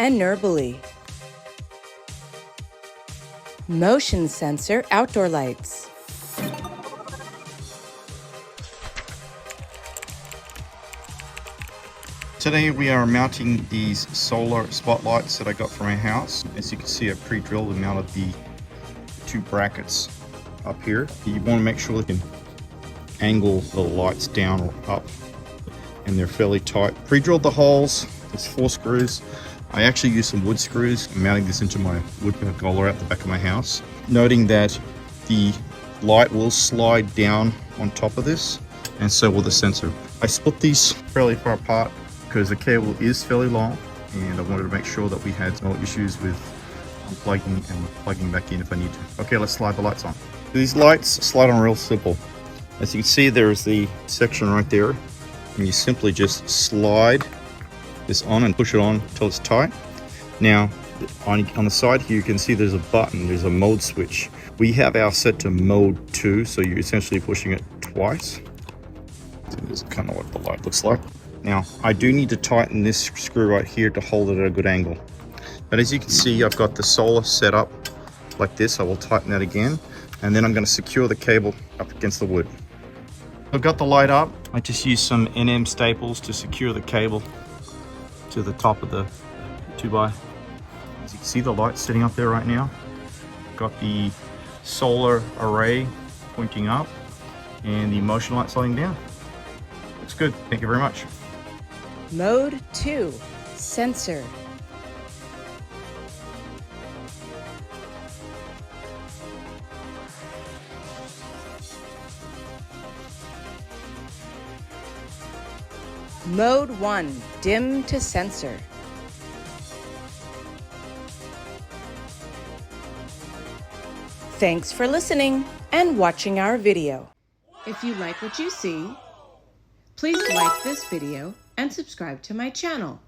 Anerbili. Motion sensor outdoor lights. Today we are mounting these solar spotlights that I got from my house. As you can see, I pre-drilled and mounted the two brackets up here. You want to make sure you can angle the lights down or up, and they're fairly tight. Pre-drilled the holes. There's 4 screws. I actually used some wood screws. I'm mounting this into my wood pergola out the back of my house. Noting that the light will slide down on top of this, and so will the sensor. I split these fairly far apart because the cable is fairly long, and I wanted to make sure that we had no issues with unplugging and plugging back in if I need to. Okay, let's slide the lights on. These lights slide on real simple. As you can see, there's the section right there, and you simply just slide this on and push it on until it's tight. Now, on the side here, you can see there's a button, there's a mode switch. We have ours set to mode 2, so you're essentially pushing it twice. So this is kind of what the light looks like. Now, I do need to tighten this screw right here to hold it at a good angle. But as you can see, I've got the solar set up like this. I will tighten that again, and then I'm going to secure the cable up against the wood. I've got the light up. I just used some NM staples to secure the cable to the top of the 2x. As you can see, the light's sitting up there right now. Got the solar array pointing up and the motion light sliding down. Looks good. Thank you very much. Mode 2, sensor. Mode 1, dim to sensor. Thanks for listening and watching our video. If you like what you see, please like this video and subscribe to my channel.